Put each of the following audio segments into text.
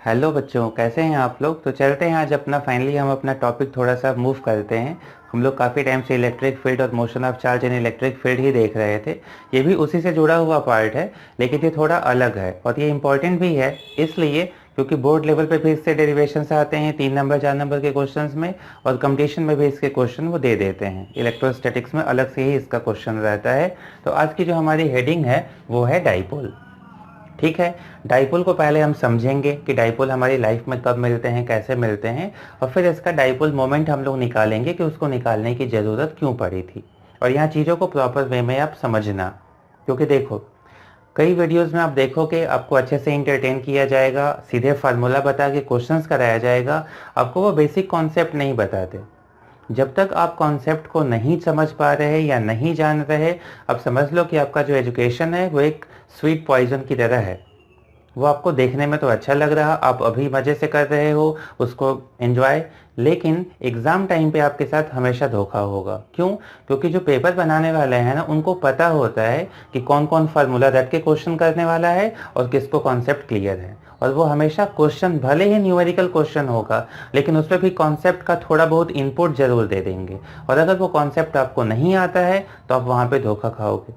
Hello बच्चों, कैसे हैं आप लोग। तो चलते हैं आज फाइनली हम अपना टॉपिक थोड़ा सा मूव करते हैं। हम लोग काफ़ी टाइम से इलेक्ट्रिक फील्ड और motion of charge in electric field ही देख रहे थे। ये भी उसी से जुड़ा हुआ पार्ट है, लेकिन ये थोड़ा अलग है और ये इम्पॉर्टेंट भी है इसलिए क्योंकि बोर्ड लेवल पे भी इससे डेरिवेशंस आते हैं 3 नंबर 4 नंबर के क्वेश्चंस में, और कंपटीशन में भी इसके क्वेश्चन वो दे देते हैं। इलेक्ट्रोस्टैटिक्स में अलग से ही इसका क्वेश्चन रहता है। तो आज की जो हमारी हेडिंग है वो है डाइपोल। ठीक है, डाइपोल को पहले हम समझेंगे कि डाइपोल हमारी लाइफ में कब मिलते हैं, कैसे मिलते हैं, और फिर इसका डाइपोल मोमेंट हम लोग निकालेंगे कि उसको निकालने की ज़रूरत क्यों पड़ी थी। और यहाँ चीज़ों को प्रॉपर वे में आप समझना, क्योंकि देखो कई वीडियोस में आप देखोगे आपको अच्छे से इंटरटेन किया जाएगा, सीधे फार्मूला बता के क्वेश्चंस कराया जाएगा, आपको वो बेसिक कॉन्सेप्ट नहीं बताते। जब तक आप कॉन्सेप्ट को नहीं समझ पा रहे या नहीं जान रहे, अब समझ लो कि आपका जो एजुकेशन है वो एक स्वीट पॉइजन की तरह है। वो आपको देखने में तो अच्छा लग रहा, आप अभी मज़े से कर रहे हो उसको एंजॉय, लेकिन एग्ज़ाम टाइम पे आपके साथ हमेशा धोखा होगा। क्यों? क्योंकि जो पेपर बनाने वाले हैं ना, उनको पता होता है कि कौन कौन फार्मूला रट के क्वेश्चन करने वाला है और किसको कॉन्सेप्ट क्लियर है। और वो हमेशा क्वेश्चन भले ही न्यूमेरिकल क्वेश्चन होगा, लेकिन उसमें भी कॉन्सेप्ट का थोड़ा बहुत इनपुट ज़रूर दे देंगे। और अगर वो कॉन्सेप्ट आपको नहीं आता है तो आप वहाँ पे धोखा खाओगे,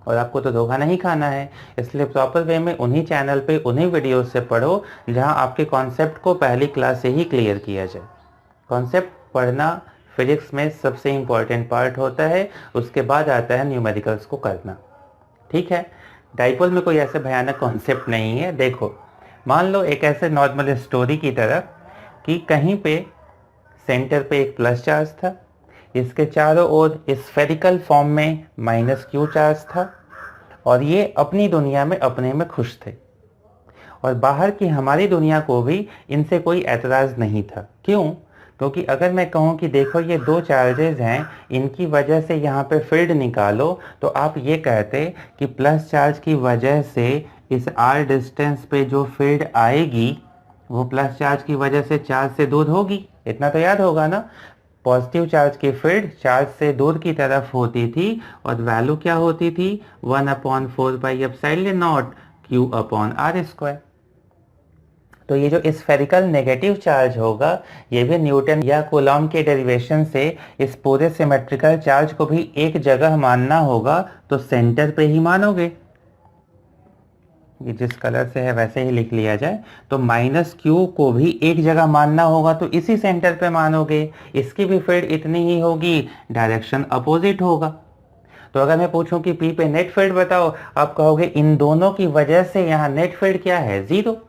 और आपको तो धोखा नहीं खाना है। इसलिए प्रॉपर वे में उन्हीं चैनल पे उन्हीं वीडियोस से पढ़ो जहां आपके कॉन्सेप्ट को पहली क्लास से ही क्लियर किया जाए। कॉन्सेप्ट पढ़ना फिजिक्स में सबसे इम्पॉर्टेंट पार्ट होता है, उसके बाद आता है न्यूमेरिकल्स को करना। ठीक है, डाइपोल में कोई ऐसे भयानक कॉन्सेप्ट नहीं है। देखो, मान लो एक ऐसे नॉर्मल स्टोरी की तरह कि कहीं पे सेंटर पे एक प्लस चार्ज था, इसके चारों ओर स्फेरिकल फॉर्म में माइनस क्यू चार्ज था, और ये अपनी दुनिया में अपने में खुश थे, और बाहर की हमारी दुनिया को भी इनसे कोई एतराज़ नहीं था। क्यों? क्योंकि अगर मैं कहूँ कि देखो ये दो चार्जेस हैं, इनकी वजह से यहाँ पे फील्ड निकालो, तो आप ये कहते कि प्लस चार्ज की वजह से इस आर डिस्टेंस पे जो फील्ड आएगी वो प्लस चार्ज की वजह से चार्ज से दूर होगी। इतना तो याद होगा ना। पॉजिटिव चार्ज की फील्ड चार्ज से दूर की तरफ होती थी, और वैल्यू क्या होती थी? 1/4πε0 Q/r²। तो ये जो स्फेरिकल नेगेटिव चार्ज होगा, ये भी न्यूटन या कूलॉम के डेरिवेशन से इस पूरे सिमेट्रिकल चार्ज को भी एक जगह मानना होगा, तो सेंटर पे ही मानोगे। ये जिस कलर से है वैसे ही लिख लिया जाए, तो माइनस क्यू को भी एक जगह मानना होगा, तो इसी सेंटर पे मानोगे। इसकी भी फील्ड इतनी ही होगी, डायरेक्शन अपोजिट होगा। तो अगर मैं पूछूं कि पी पे नेट फील्ड बताओ, आप कहोगे इन दोनों की वजह से यहाँ नेट फील्ड क्या है? जीरो।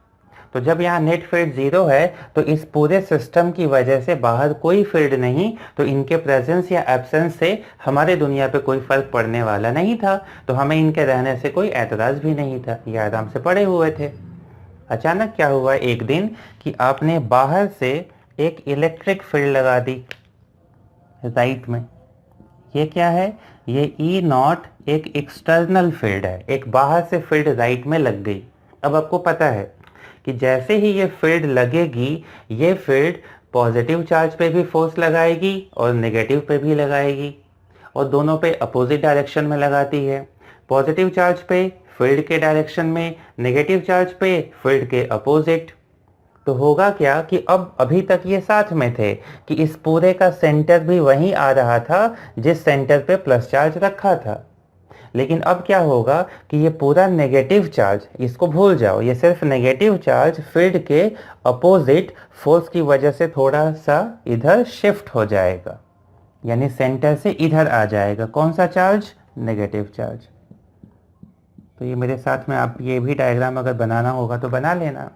तो जब यहाँ नेट फील्ड जीरो है, तो इस पूरे सिस्टम की वजह से बाहर कोई फील्ड नहीं, तो इनके प्रेजेंस या एब्सेंस से हमारे दुनिया पे कोई फर्क पड़ने वाला नहीं था, तो हमें इनके रहने से कोई एतराज़ भी नहीं था, ये आराम से पड़े हुए थे। अचानक क्या हुआ एक दिन कि आपने बाहर से एक इलेक्ट्रिक फील्ड लगा दी राइट में। ये क्या है? ये ई नॉट एक एक्सटर्नल फील्ड है, एक बाहर से फील्ड राइट में लग गई। अब आपको पता है कि जैसे ही ये फील्ड लगेगी, ये फील्ड पॉजिटिव चार्ज पे भी फोर्स लगाएगी और नेगेटिव पे भी लगाएगी, और दोनों पे अपोजिट डायरेक्शन में लगाती है। पॉजिटिव चार्ज पे फील्ड के डायरेक्शन में, नेगेटिव चार्ज पे फील्ड के अपोजिट। तो होगा क्या कि अब अभी तक ये साथ में थे कि इस पूरे का सेंटर भी वहीं आ रहा था जिस सेंटर पे प्लस चार्ज रखा था। लेकिन अब क्या होगा कि ये पूरा नेगेटिव चार्ज, इसको भूल जाओ, ये सिर्फ नेगेटिव चार्ज फील्ड के अपोजिट फोर्स की वजह से थोड़ा सा इधर शिफ्ट हो जाएगा, यानी सेंटर से इधर आ जाएगा। कौन सा चार्ज? Negative charge. तो ये मेरे साथ में आप ये भी डायग्राम अगर बनाना होगा तो बना लेना।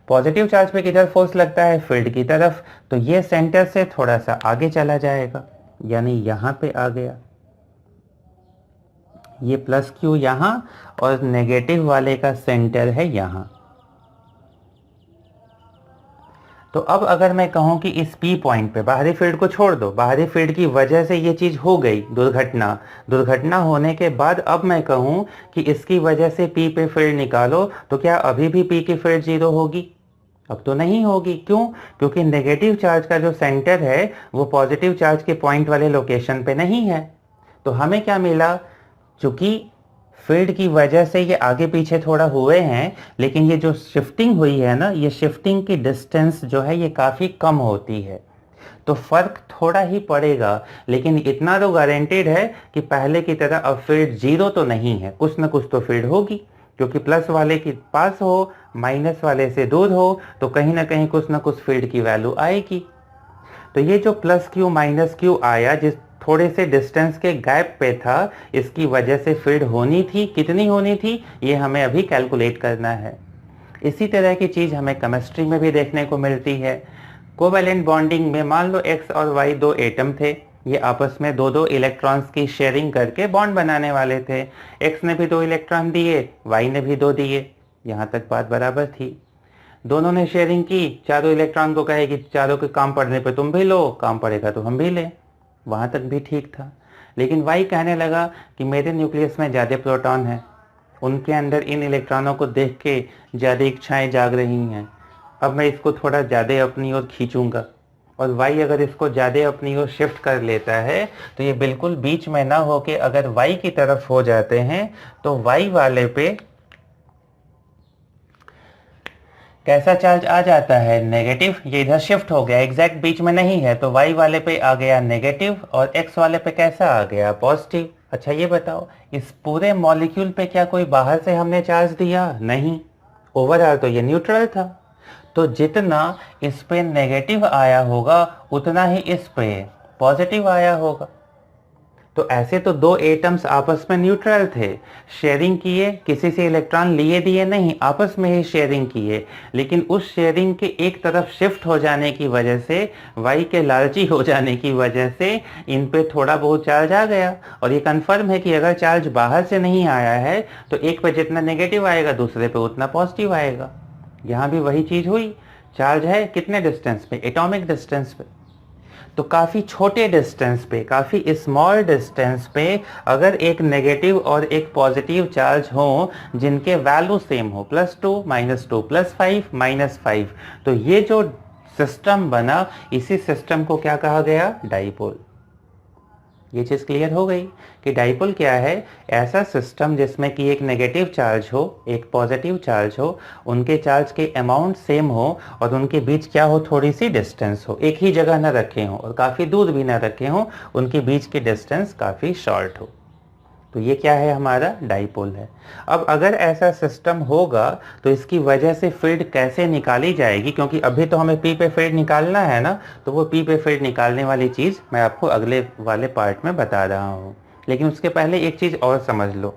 पॉजिटिव चार्ज पे किधर फोर्स लगता है? फील्ड की तरफ। तो ये सेंटर से थोड़ा सा आगे चला जाएगा, यानी यहाँ पे आ गया। ये प्लस क्यू यहाँ, और नेगेटिव वाले का सेंटर है यहाँ। तो अब अगर मैं कहूँ कि इस पी पॉइंट पे बाहरी फील्ड को छोड़ दो, बाहरी फील्ड की वजह से ये चीज़ हो गई, दुर्घटना होने के बाद अब मैं कहूँ कि इसकी वजह से पी पे फील्ड निकालो, तो क्या अभी भी पी की फील्ड जीरो होगी? अब तो नहीं होगी। क्यों? क्योंकि नेगेटिव चार्ज का जो सेंटर है वो पॉजिटिव चार्ज के पॉइंट वाले लोकेशन पे नहीं है। तो हमें क्या मिला? चूंकि फील्ड की वजह से ये आगे पीछे थोड़ा हुए हैं, लेकिन ये जो शिफ्टिंग हुई है ना, ये शिफ्टिंग की डिस्टेंस जो है ये काफ़ी कम होती है, तो फर्क थोड़ा ही पड़ेगा। लेकिन इतना तो गारंटेड है कि पहले की तरह अब फील्ड जीरो तो नहीं है, कुछ ना कुछ तो फील्ड होगी, क्योंकि प्लस वाले के पास हो, माइनस वाले से दूर हो, तो कहीं ना कहीं कुछ ना कुछ फील्ड की वैल्यू आएगी। तो ये जो प्लस क्यू माइनस क्यू आया, जिस थोड़े से डिस्टेंस के गैप पे था, इसकी वजह से फील्ड होनी थी, कितनी होनी थी ये हमें अभी कैलकुलेट करना है। इसी तरह की चीज़ हमें केमिस्ट्री में भी देखने को मिलती है। कोवैलेंट बॉन्डिंग में मान लो x और y दो एटम थे, ये आपस में दो दो इलेक्ट्रॉन्स की शेयरिंग करके बॉन्ड बनाने वाले थे। x ने भी 2 इलेक्ट्रॉन दिए, y ने भी 2 दिए, यहाँ तक बात बराबर थी। दोनों ने शेयरिंग की, चारों इलेक्ट्रॉन को कहे कि चारों के काम पड़ने पे तुम भी लो, काम पड़ेगा तो हम भी लें, वहाँ तक भी ठीक था। लेकिन y कहने लगा कि मेरे न्यूक्लियस में ज़्यादा प्रोटॉन है, उनके अंदर इन इलेक्ट्रॉनों को देख के ज़्यादा इच्छाएं जाग रही हैं, अब मैं इसको थोड़ा ज़्यादा अपनी ओर खींचूंगा। और y अगर इसको ज़्यादा अपनी ओर शिफ्ट कर लेता है तो ये बिल्कुल बीच में ना हो के अगर y की तरफ हो जाते हैं तो y वाले पे कैसा चार्ज आ जाता है, नेगेटिव। ये इधर शिफ्ट हो गया, एग्जैक्ट बीच में नहीं है, तो y वाले पे आ गया नेगेटिव और x वाले पे कैसा आ गया, पॉजिटिव। अच्छा ये बताओ, इस पूरे मॉलिक्यूल पे क्या कोई बाहर से हमने चार्ज दिया, नहीं, ओवरऑल तो ये न्यूट्रल था। तो जितना इस पे नेगेटिव आया होगा उतना ही इस पे पॉजिटिव आया होगा। तो ऐसे तो दो एटम्स आपस में न्यूट्रल थे, शेयरिंग किए, किसी से इलेक्ट्रॉन लिए दिए नहीं, आपस में ही शेयरिंग किए, लेकिन उस शेयरिंग के एक तरफ शिफ्ट हो जाने की वजह से, वाई के लालची हो जाने की वजह से इन पे थोड़ा बहुत चार्ज आ गया। और ये कंफर्म है कि अगर चार्ज बाहर से नहीं आया है तो एक पे जितना नेगेटिव आएगा दूसरे पे उतना पॉजिटिव आएगा। यहाँ भी वही चीज़ हुई, चार्ज है कितने डिस्टेंस पे, एटॉमिक डिस्टेंस पे। तो काफ़ी छोटे डिस्टेंस पे, काफ़ी स्मॉल डिस्टेंस पे अगर एक नेगेटिव और एक पॉजिटिव चार्ज हो जिनके वैल्यू सेम हो, +2 -2 +5 -5, तो ये जो सिस्टम बना, इसी सिस्टम को क्या कहा गया, डाइपोल। ये चीज़ क्लियर हो गई कि डाइपोल क्या है, ऐसा सिस्टम जिसमें कि एक नेगेटिव चार्ज हो, एक पॉजिटिव चार्ज हो, उनके चार्ज के अमाउंट सेम हो और उनके बीच क्या हो, थोड़ी सी डिस्टेंस हो, एक ही जगह ना रखे हों और काफ़ी दूर भी ना रखे हों, उनके बीच की डिस्टेंस काफ़ी शॉर्ट हो। तो ये क्या है, हमारा डाइपोल है। अब अगर ऐसा सिस्टम होगा तो इसकी वजह से फील्ड कैसे निकाली जाएगी, क्योंकि अभी तो हमें पी पे फील्ड निकालना है ना, तो वो पी पे फील्ड निकालने वाली चीज़ मैं आपको अगले वाले पार्ट में बता रहा हूँ। लेकिन उसके पहले एक चीज़ और समझ लो,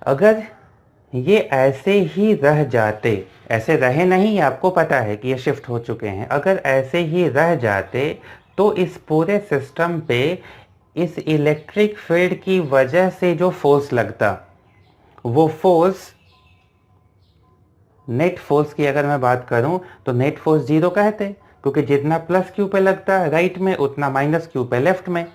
अगर ये ऐसे ही रह जाते, ऐसे रहे नहीं, आपको पता है कि ये शिफ्ट हो चुके हैं, अगर ऐसे ही रह जाते तो इस पूरे सिस्टम पे इस इलेक्ट्रिक फील्ड की वजह से जो फोर्स लगता, वो फोर्स, नेट फोर्स की अगर मैं बात करूं तो नेट फोर्स जीरो कहते, क्योंकि जितना प्लस क्यू पे लगता है राइट में उतना माइनस क्यू पे लेफ्ट में।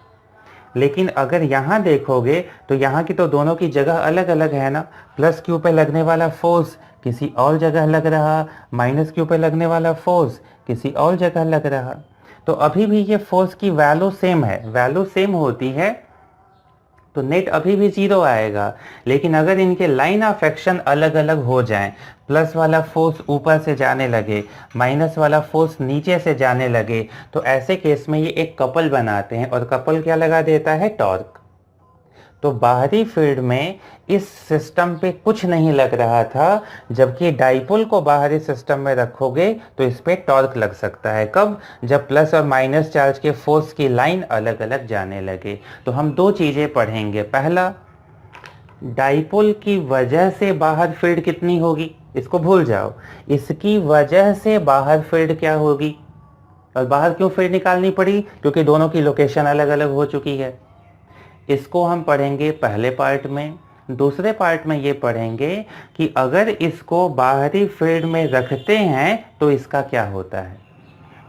लेकिन अगर यहाँ देखोगे तो यहाँ की तो दोनों की जगह अलग अलग है ना, प्लस क्यू पे लगने वाला फोर्स किसी और जगह लग रहा, माइनस क्यू पे लगने वाला फोर्स किसी और जगह लग रहा। तो अभी भी ये फोर्स की वैल्यू सेम है, वैल्यू सेम होती है तो नेट अभी भी जीरो आएगा। लेकिन अगर इनके लाइन ऑफ एक्शन अलग अलग हो जाएं, प्लस वाला फोर्स ऊपर से जाने लगे, माइनस वाला फोर्स नीचे से जाने लगे, तो ऐसे केस में ये एक कपल बनाते हैं और कपल क्या लगा देता है, टॉर्क। तो बाहरी फील्ड में इस सिस्टम पे कुछ नहीं लग रहा था, जबकि डाइपोल को बाहरी सिस्टम में रखोगे तो इस पे टॉर्क लग सकता है। कब, जब प्लस और माइनस चार्ज के फोर्स की लाइन अलग अलग जाने लगे। तो हम दो चीज़ें पढ़ेंगे, पहला डाइपोल की वजह से बाहर फील्ड कितनी होगी, इसको भूल जाओ, इसकी वजह से बाहर फील्ड क्या होगी। और बाहर क्यों फील्ड निकालनी पड़ी, क्योंकि दोनों की लोकेशन अलग अलग हो चुकी है। इसको हम पढ़ेंगे पहले पार्ट में। दूसरे पार्ट में ये पढ़ेंगे कि अगर इसको बाहरी फील्ड में रखते हैं तो इसका क्या होता है,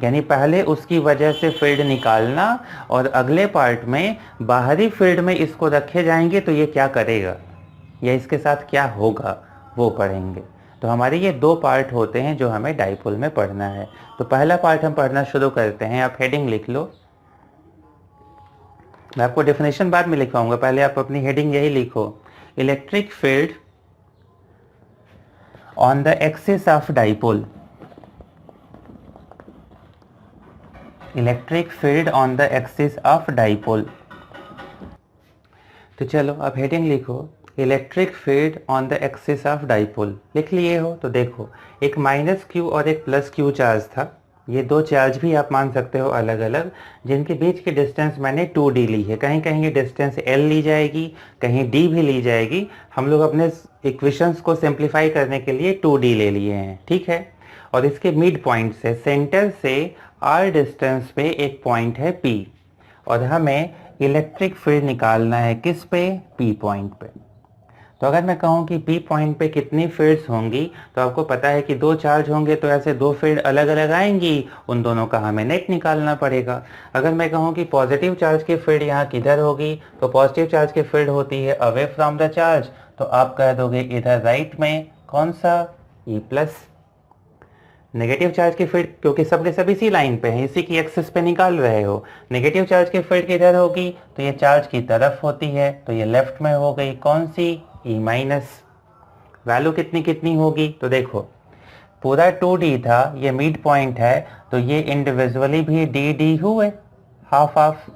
यानी पहले उसकी वजह से फील्ड निकालना और अगले पार्ट में बाहरी फील्ड में इसको रखे जाएंगे तो ये क्या करेगा या इसके साथ क्या होगा वो पढ़ेंगे। तो हमारे ये दो पार्ट होते हैं जो हमें डाइपोल में पढ़ना है। तो पहला पार्ट हम पढ़ना शुरू करते हैं, आप हेडिंग लिख लो, मैं आपको डेफिनेशन बाद में लिखवाऊंगा, पहले आप अपनी हेडिंग यही लिखो, electric field on the axis of dipole, electric field on the axis of dipole. तो चलो अब हेडिंग लिखो, electric field on the axis of dipole. लिख लिए हो तो देखो, एक माइनस क्यू और एक प्लस क्यू चार्ज था, ये दो चार्ज भी आप मान सकते हो अलग अलग, जिनके बीच की डिस्टेंस मैंने 2d ली है। कहीं कहीं ये डिस्टेंस l ली जाएगी, कहीं d भी ली जाएगी। हम लोग अपने इक्वेशंस को सिंप्लीफाई करने के लिए 2d ले लिए हैं, ठीक है। और इसके मिड पॉइंट से, सेंटर से r डिस्टेंस पे एक पॉइंट है P, और हमें इलेक्ट्रिक फील्ड निकालना है किस पे, P पॉइंट पे। तो अगर मैं कहूँ कि P पॉइंट पे कितनी फील्ड्स होंगी, तो आपको पता है कि दो चार्ज होंगे तो ऐसे दो फील्ड अलग अलग आएंगी, उन दोनों का हमें नेट निकालना पड़ेगा। अगर मैं कहूँ कि पॉजिटिव चार्ज की फील्ड यहाँ किधर होगी, तो पॉजिटिव चार्ज की फील्ड होती है अवे फ्रॉम द चार्ज, तो आप कह दोगे इधर राइट में कौन सा, E+। नेगेटिव चार्ज की फील्ड, क्योंकि सब के सब इसी लाइन पे हैं, इसी की एक्सिस पे निकाल रहे हो, नेगेटिव चार्ज की फील्ड किधर होगी, तो ये चार्ज की तरफ होती है, तो ये लेफ्ट में हो गई कौन सी, E-। वैल्यू कितनी कितनी होगी, तो देखो पूरा 2d था, ये मिड पॉइंट है, तो ये इंडिविजुअली भी dd हुए, हाफ हाफ,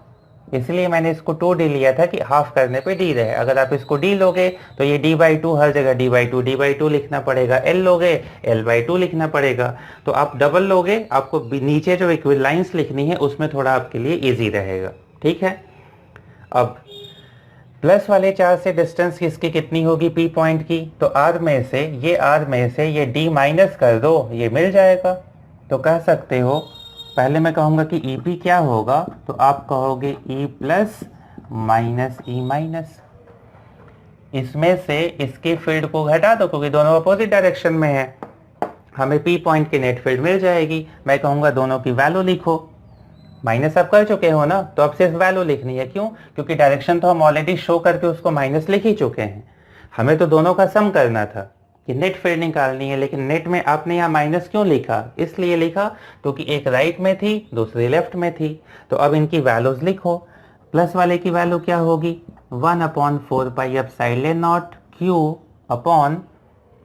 इसलिए मैंने इसको 2d लिया था कि हाफ करने पे d रहे। अगर आप इसको d लोगे तो ये d/2 हर जगह d/2 लिखना पड़ेगा, l लोगे l/2 लिखना पड़ेगा। तो आप डबल लोगे, आपको नीचे जो इक्विलाइंस लिखनी है उसमें थोड़ा आपके लिए इजी रहेगा, ठीक है। अब प्लस वाले चार्ज से डिस्टेंस किसकी कितनी होगी, P पॉइंट की, तो R में से ये D माइनस कर दो, ये मिल जाएगा। तो कह सकते हो, पहले मैं कहूँगा कि EP क्या होगा, तो आप कहोगे E+ माइनस E-। इसमें से इसकी फील्ड को घटा दो, क्योंकि दोनों अपोजिट डायरेक्शन में है, हमें P पॉइंट की नेट फील्ड मिल जाएगी। मैं कहूँगा दोनों की वैल्यू लिखो, माइनस आप कर चुके हो ना, तो अब सिर्फ वैल्यू लिखनी है। क्यों, क्योंकि डायरेक्शन तो हम ऑलरेडी शो करके उसको माइनस लिख ही चुके हैं। हमें तो दोनों का सम करना था कि नेट फील्ड निकालनी है, लेकिन नेट में आपने यहाँ माइनस क्यों लिखा, इसलिए लिखा क्योंकि एक राइट में थी दूसरी लेफ्ट में थी। तो अब इनकी वैल्यूज लिखो, प्लस वाले की वैल्यू क्या होगी, 1/4πε0 Q अपॉन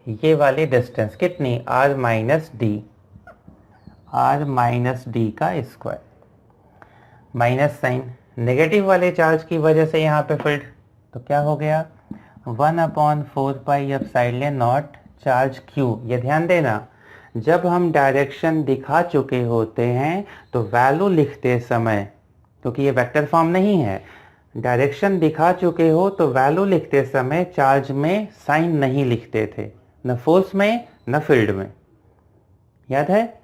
ये वाली डिस्टेंस कितनी, r-d का स्क्वायर, माइनस साइन, नेगेटिव वाले चार्ज की वजह से यहाँ पे फील्ड, तो क्या हो गया 1/4πε0 चार्ज Q। ये ध्यान देना, जब हम डायरेक्शन दिखा चुके होते हैं तो वैल्यू लिखते समय, क्योंकि ये वेक्टर फॉर्म नहीं है, डायरेक्शन दिखा चुके हो तो वैल्यू लिखते समय चार्ज में साइन नहीं लिखते थे, न फोर्स में न फील्ड में, याद है।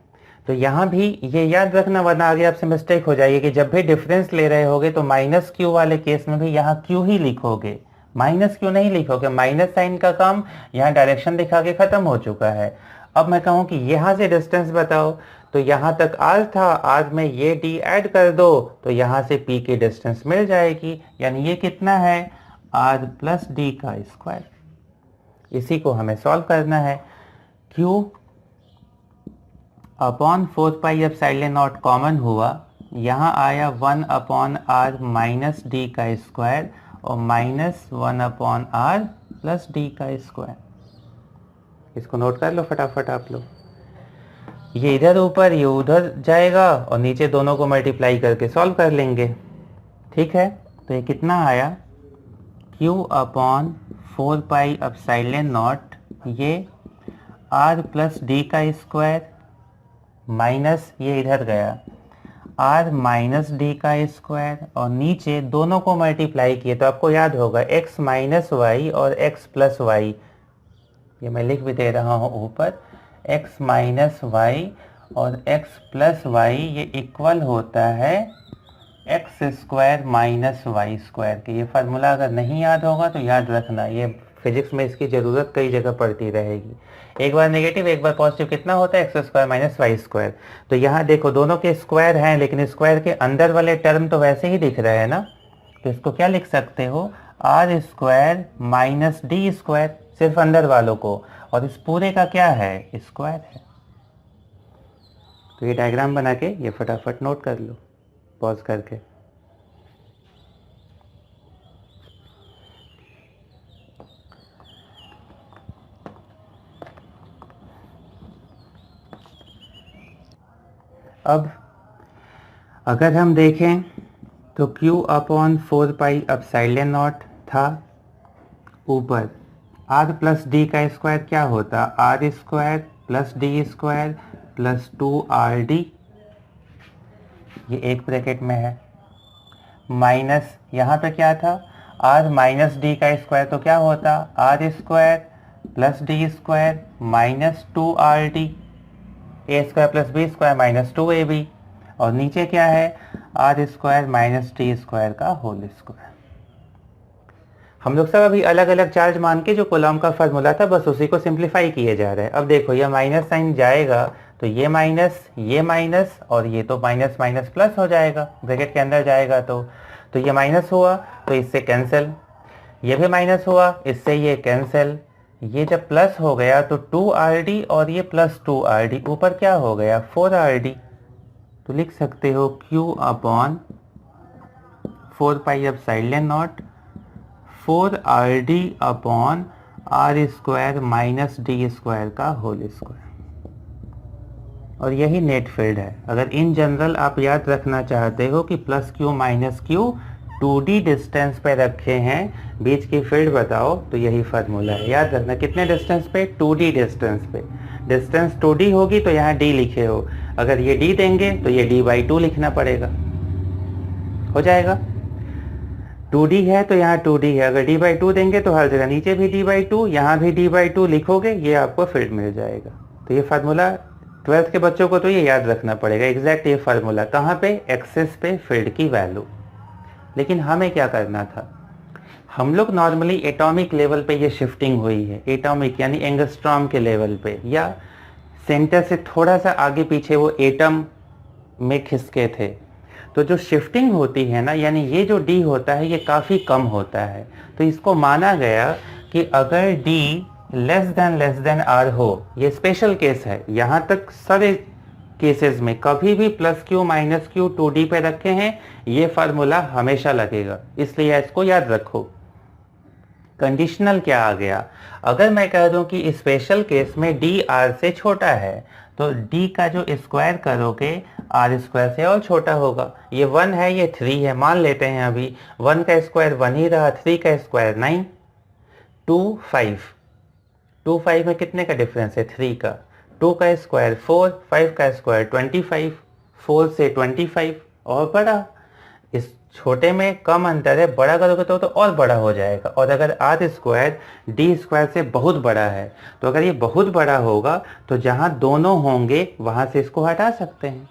तो यहाँ भी ये याद रखना, वरना आगे आपसे मिस्टेक हो जाएगी कि जब भी डिफरेंस ले रहे होगे तो माइनस क्यू वाले केस में भी यहाँ क्यू ही लिखोगे, माइनस क्यू नहीं लिखोगे। माइनस साइन का काम यहाँ डायरेक्शन दिखा के खत्म हो चुका है। अब मैं कहूँ कि यहाँ से डिस्टेंस बताओ, तो यहाँ तक r था, r में ये d ऐड कर दो, तो यहाँ से p की डिस्टेंस मिल जाएगी, यानी ये कितना है, r+d का स्क्वायर। इसी को हमें सॉल्व करना है। q अपॉन 4πε0 कॉमन हुआ, यहाँ आया 1/r माइनस डी का स्क्वायर और माइनस 1/r प्लस डी का स्क्वायर। इसको नोट कर लो फटाफट आप लोग, ये इधर ऊपर ये उधर जाएगा और नीचे दोनों को मल्टीप्लाई करके सॉल्व कर लेंगे, ठीक है। तो ये कितना आया, q अपॉन 4πε0 ये r प्लस डी का स्क्वायर माइनस ये इधर गया r माइनस डी का स्क्वायर, और नीचे दोनों को मल्टीप्लाई किए तो आपको याद होगा x माइनस वाई और x प्लस वाई, ये मैं लिख भी दे रहा हूँ ऊपर, x माइनस वाई और x प्लस वाई ये इक्वल होता है x square minus y square के। ये फार्मूला अगर नहीं याद होगा तो याद रखना, ये फिजिक्स में इसकी ज़रूरत कई जगह पड़ती रहेगी। एक बार नेगेटिव एक बार पॉजिटिव कितना होता है, x square minus y square. तो यहाँ देखो दोनों के स्क्वायर हैं, लेकिन स्क्वायर के अंदर वाले टर्म तो वैसे ही दिख रहे हैं ना, तो इसको क्या लिख सकते हो, R square minus D square, सिर्फ अंदर वालों को, और इस पूरे का क्या है, स्क्वायर है। तो ये डायग्राम बना के ये फटाफट नोट कर लो पॉज करके। अब अगर हम देखें तो Q upon 4 pi epsilon not था, ऊपर R प्लस डी का स्क्वायर क्या होता, R square plus D square plus 2RD, ये एक ब्रैकेट में है, माइनस यहाँ पे क्या था, R माइनस डी का स्क्वायर तो क्या होता, R square plus D square minus 2RD, A square plus B square minus 2AB, और नीचे क्या है, R square minus T square का होल स्क्वायर। हम लोग सब अभी अलग अलग चार्ज मान के जो कूलॉम का फार्मूला था बस उसी को सिंप्लीफाई किए जा रहे हैं। अब देखो ये माइनस साइन जाएगा तो ये माइनस और ये तो माइनस माइनस प्लस हो जाएगा, ब्रैकेट के अंदर जाएगा तो ये माइनस हुआ तो इससे कैंसिल, ये भी माइनस हुआ इससे ये कैंसिल, ये जब प्लस हो गया तो 2RD और ये प्लस 2RD, ऊपर क्या हो गया 4RD, तो लिख सकते हो Q upon 4 pi epsilon not 4RD upon R square minus D square का होल स्क्वायर, और यही नेट फील्ड है। अगर इन जनरल आप याद रखना चाहते हो कि plus Q minus Q 2D distance पे रखे हैं, बीच की फील्ड बताओ, तो यही फार्मूला है। याद रखना कितने डिस्टेंस पे, 2D डिस्टेंस पे, डिस्टेंस 2D होगी तो यहाँ D लिखे हो, अगर ये D देंगे तो ये D/2 लिखना पड़ेगा, हो जाएगा। 2D है तो यहाँ 2D है, अगर D/2 देंगे तो हर जगह नीचे भी D/2, यहाँ भी D/2 लिखोगे, ये आपको फील्ड मिल जाएगा। तो ये फार्मूला 12th के बच्चों को तो ये याद रखना पड़ेगा, एग्जैक्ट ये फार्मूला कहाँ पे, एक्सिस पे फील्ड की वैल्यू। लेकिन हमें क्या करना था, हम लोग नॉर्मली एटॉमिक लेवल पे ये शिफ्टिंग हुई है, एटॉमिक यानी एंगस्ट्रॉम के लेवल पे, या सेंटर से थोड़ा सा आगे पीछे वो एटम में खिसके थे, तो जो शिफ्टिंग होती है ना, यानी ये जो D होता है ये काफ़ी कम होता है, तो इसको माना गया कि अगर D लेस देन R हो, ये स्पेशल केस है, यहाँ तक सारे केसेस में कभी भी plus Q minus Q 2D पे रखे हैं, ये फार्मूला हमेशा लगेगा, इसलिए इसको याद रखो। कंडीशनल क्या आ गया, अगर मैं कह दूं कि स्पेशल केस में D R से छोटा है तो D का जो स्क्वायर करोगे R स्क्वायर से और छोटा होगा, ये 1 है ये 3 है, मान लेते हैं अभी 1 का स्क्वायर 1 ही रहा, 3 का स्क्वायर 9, 2 5 में कितने का डिफरेंस है 3 का, 2 का स्क्वायर 4, 5 का स्क्वायर 25, 4 से 25 और बड़ा, इस छोटे में कम अंतर है, बड़ा करोगे तो और बड़ा हो जाएगा। और अगर R स्क्वायर D स्क्वायर से बहुत बड़ा है तो अगर ये बहुत बड़ा होगा तो जहाँ दोनों होंगे वहाँ से इसको हटा सकते हैं,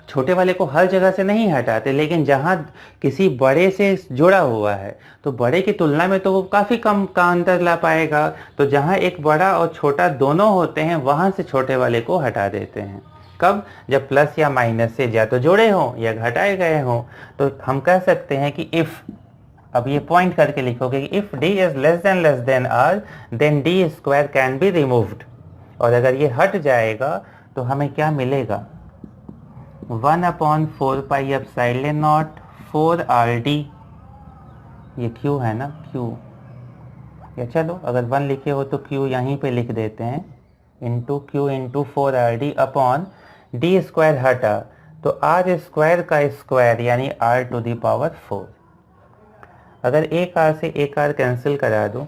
छोटे वाले को हर जगह से नहीं हटाते, लेकिन जहाँ किसी बड़े से जुड़ा हुआ है तो बड़े की तुलना में तो वो काफ़ी कम का अंतर ला पाएगा, तो जहाँ एक बड़ा और छोटा दोनों होते हैं वहाँ से छोटे वाले को हटा देते हैं। कब, जब प्लस या माइनस से या तो जुड़े हों या घटाए गए हों, तो हम कह सकते हैं कि इफ़, अब ये पॉइंट करके लिखोगे कि if D is less than R then D square can be removed, और अगर ये हट जाएगा तो हमें क्या मिलेगा, 1/4 एप्सिलॉन नॉट 4RD, ये Q है ना Q, या चलो अगर 1 लिखे हो तो Q यहीं पे लिख देते हैं, into Q into 4RD upon D square हटा तो R स्क्वायर का स्क्वायर यानी R⁴। अगर एक R से एक R कैंसिल करा दो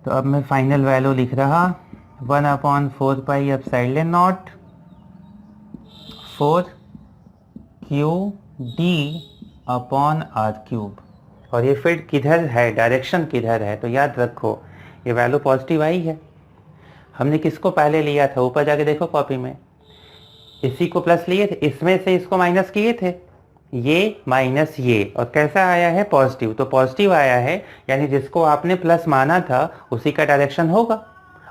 तो अब मैं फाइनल वैल्यू लिख रहा 1/4 epsilon not 4QD upon R³, और ये फील्ड किधर है, डायरेक्शन किधर है, तो याद रखो ये वैल्यू पॉजिटिव आई है। हमने किसको पहले लिया था, ऊपर जाके देखो कॉपी में, इसी को प्लस लिए थे, इसमें से इसको माइनस किए थे, ये माइनस ये, और कैसा आया है पॉजिटिव, तो पॉजिटिव आया है यानी जिसको आपने प्लस माना था उसी का डायरेक्शन होगा, और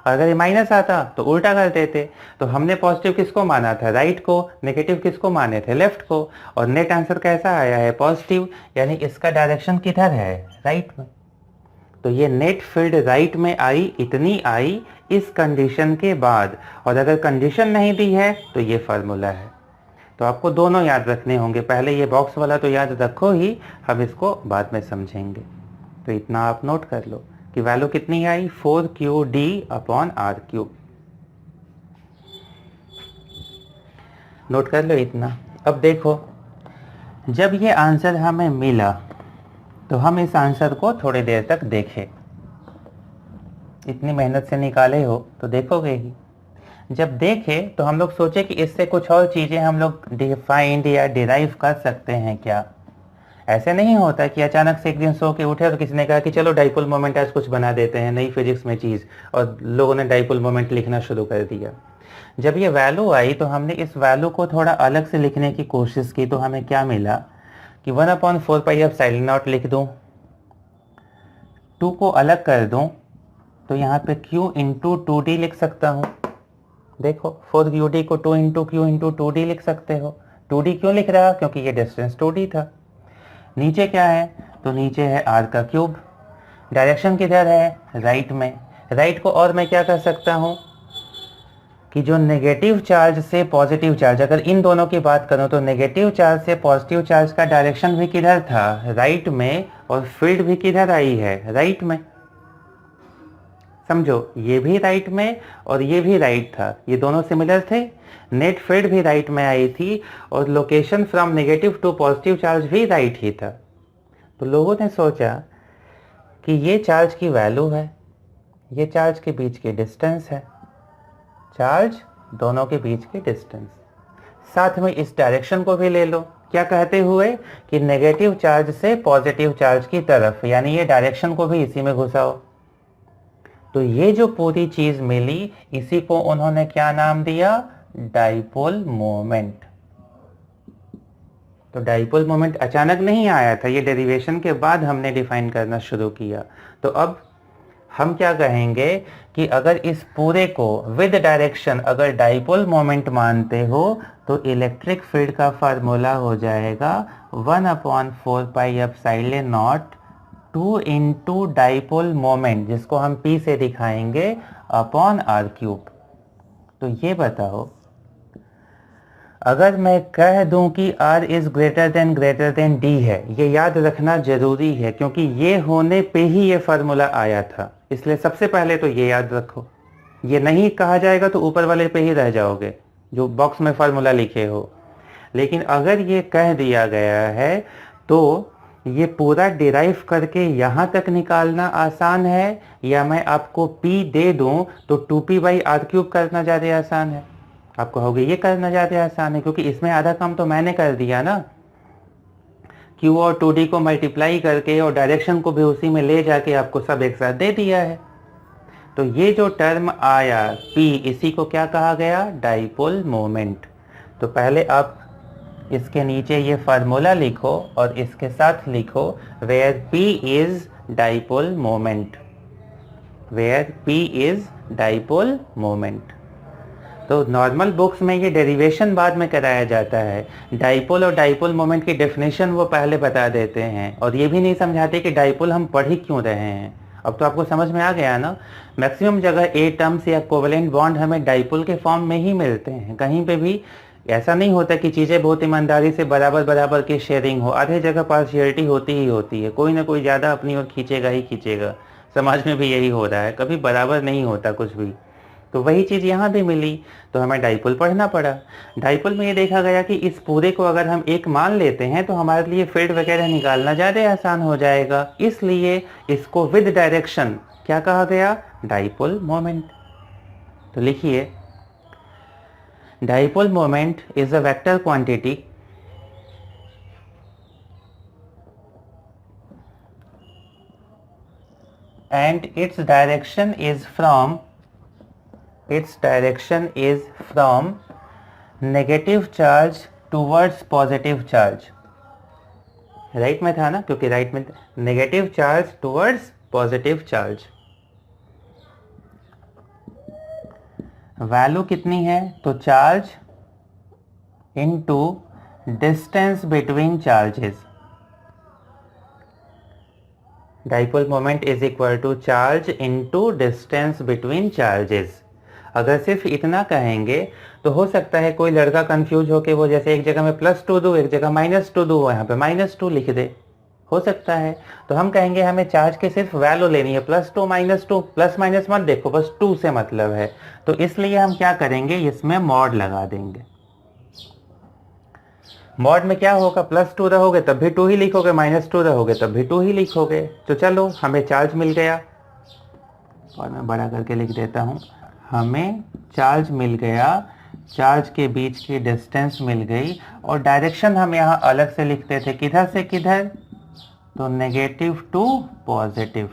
अगर ये माइनस आता तो उल्टा कर देते। तो हमने पॉजिटिव किसको माना था, राइट को, नेगेटिव किसको माने थे, लेफ्ट को, और नेट आंसर कैसा आया है पॉजिटिव, यानी इसका डायरेक्शन किधर है, राइट में। तो ये नेट फील्ड राइट में आई, इतनी आई इस कंडीशन के बाद, और अगर कंडीशन नहीं दी है तो ये फार्मूला है। तो आपको दोनों याद रखने होंगे, पहले ये बॉक्स वाला तो याद रखो ही, हम इसको बाद में समझेंगे। तो इतना आप नोट कर लो कि वैल्यू कितनी आई, 4QD अपॉन R³। नोट कर लो इतना। अब देखो, जब ये आंसर हमें मिला तो हम इस आंसर को थोड़ी देर तक देखें। इतनी मेहनत से निकाले हो तो देखोगे ही। जब देखें तो हम लोग सोचे कि इससे कुछ और चीज़ें हम लोग डिफाइंड या डिराइव कर सकते हैं क्या। ऐसे नहीं होता कि अचानक से एक दिन सो के उठे और किसी ने कहा कि चलो डाइपोल मोमेंट आज कुछ बना देते हैं, नई फिजिक्स में चीज़, और लोगों ने डाइपोल मोमेंट लिखना शुरू कर दिया। जब ये वैल्यू आई तो हमने इस वैल्यू को थोड़ा अलग से लिखने की कोशिश की, तो हमें क्या मिला कि 1/4 पाई अब साइलेंट नॉट लिख दूँ, 2 को अलग कर दूँ तो यहाँ पे q इंटू 2d लिख सकता हूँ। देखो 4ud को 2 इंटू क्यू इंटू 2d लिख सकते हो। 2d क्यों लिख रहा, क्योंकि ये डिस्टेंस 2d था। नीचे क्या है, तो नीचे है r का क्यूब। डायरेक्शन किधर है, राइट में। राइट को और मैं क्या कर सकता हूँ कि जो नेगेटिव चार्ज से पॉजिटिव चार्ज, अगर इन दोनों की बात करूं तो नेगेटिव चार्ज से पॉजिटिव चार्ज का डायरेक्शन भी किधर था, राइट में, और फील्ड भी किधर आई है, राइट में। समझो, ये भी राइट में और ये भी राइट था, ये दोनों सिमिलर थे। नेट फील्ड भी राइट में आई थी और location from negative to positive charge भी राइट ही था। तो लोगों ने सोचा कि ये चार्ज की वैल्यू है, ये चार्ज के बीच की डिस्टेंस है, चार्ज दोनों के बीच की डिस्टेंस। साथ में इस डायरेक्शन को भी ले लो, क्या कहते हुए कि नेगेटिव चार्ज से पॉजिटिव चार्ज की तरफ, यानी ये डायरेक्शन को भी इसी में घुसाओ। तो ये जो पूरी चीज मिली, इसी को उन्होंने क्या नाम दिया, डाइपोल मोमेंट। तो डाइपोल मोमेंट अचानक नहीं आया था, ये डेरिवेशन के बाद हमने डिफाइन करना शुरू किया। तो अब हम क्या कहेंगे कि अगर इस पूरे को विद डायरेक्शन अगर डाइपोल मोमेंट मानते हो तो इलेक्ट्रिक फील्ड का फार्मूला हो जाएगा 1/4 pi epsilon 2 into dipole moment, जिसको हम P से दिखाएंगे, अपॉन r क्यूब। तो ये बताओ, अगर मैं कह दूं कि r is greater than d है, ये याद रखना जरूरी है क्योंकि ये होने पे ही ये फार्मूला आया था, इसलिए सबसे पहले तो ये याद रखो। ये नहीं कहा जाएगा तो ऊपर वाले पे ही रह जाओगे जो बॉक्स में फार्मूला लिखे हो। लेकिन अगर ये कह दिया गया है तो ये पूरा डिराइव करके यहाँ तक निकालना आसान है, या मैं आपको P दे दूं तो 2p/r³ करना ज़्यादा आसान है। आप कहोगे ये करना ज़्यादा आसान है क्योंकि इसमें आधा काम तो मैंने कर दिया ना, Q और 2d को मल्टीप्लाई करके और डायरेक्शन को भी उसी में ले जाके आपको सब एक साथ दे दिया है। तो ये जो टर्म आया P, इसी को क्या कहा गया, डाइपोल मोमेंट। तो पहले आप इसके नीचे ये फार्मूला लिखो और इसके साथ लिखो where P is dipole moment, where P is dipole moment. तो नॉर्मल बुक्स में ये डेरिवेशन बाद में कराया जाता है, डाइपोल और डाइपोल मोमेंट की डेफिनेशन वो पहले बता देते हैं, और ये भी नहीं समझाते कि डाइपोल हम पढ़ ही क्यों रहे हैं। अब तो आपको समझ में आ गया ना, मैक्सिमम जगह ए टर्म्स या कोवेलेंट बॉन्ड हमें डाइपोल के फॉर्म में ही मिलते हैं। कहीं पे भी ऐसा नहीं होता कि चीज़ें बहुत ईमानदारी से बराबर बराबर की शेयरिंग हो, आधे जगह पार्शियलिटी होती ही होती है, कोई ना कोई ज़्यादा अपनी ओर खींचेगा ही खींचेगा। समाज में भी यही हो रहा है, कभी बराबर नहीं होता कुछ भी। तो वही चीज़ यहाँ भी मिली, तो हमें डाइपोल पढ़ना पड़ा। डाइपोल में ये देखा गया कि इस पूरे को अगर हम एक मान लेते हैं तो हमारे लिए फील्ड वगैरह निकालना ज़्यादा आसान हो जाएगा, इसलिए इसको विद डायरेक्शन क्या कहा गया, डाइपोल मोमेंट। तो लिखिए, dipole moment is a vector quantity and its direction is from negative charge towards positive charge। Right में था ना, क्योंकि राइट में negative charge towards positive charge. Value कितनी है, तो charge into distance between charges. Dipole moment is equal to charge into distance between charges. अगर सिर्फ इतना कहेंगे तो हो सकता है कोई लड़का कंफ्यूज होके वो जैसे एक जगह में +2 दूँ, एक जगह -2 दूँ, यहाँ पे -2 लिख दे, हो सकता है। तो हम कहेंगे हमें चार्ज की सिर्फ वैल्यू लेनी है, +2 -2, प्लस माइनस मत देखो, बस 2 से मतलब है। तो इसलिए हम क्या करेंगे, इसमें मॉड लगा देंगे। मॉड में क्या होगा, +2 रहोगे तब भी 2 ही लिखोगे, -2 रहोगे तब भी 2 ही लिखोगे। तो चलो हमें चार्ज मिल गया, और मैं बड़ा करके लिख देता हूँ, हमें चार्ज मिल गया, चार्ज के बीच की डिस्टेंस मिल गई, और डायरेक्शन हम यहाँ अलग से लिखते थे, किधर से किधर, तो नेगेटिव टू पॉजिटिव।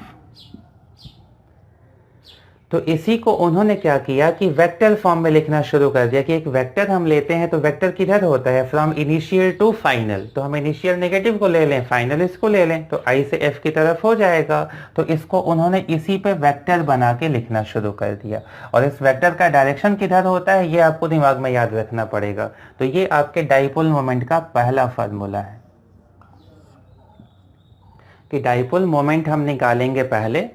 तो इसी को उन्होंने क्या किया कि वेक्टर फॉर्म में लिखना शुरू कर दिया, कि एक वेक्टर हम लेते हैं तो वेक्टर किधर होता है, फ्रॉम इनिशियल टू फाइनल। तो हम इनिशियल नेगेटिव को ले लें, फाइनल इसको ले लें, तो आई से एफ की तरफ हो जाएगा। तो इसको उन्होंने इसी पे वेक्टर बना के लिखना शुरू कर दिया, और इस वेक्टर का डायरेक्शन किधर होता है ये आपको दिमाग में याद रखना पड़ेगा। तो ये आपके डाइपोल मोमेंट का पहला फार्मूला है, कि डाइपोल मोमेंट हम निकालेंगे पहले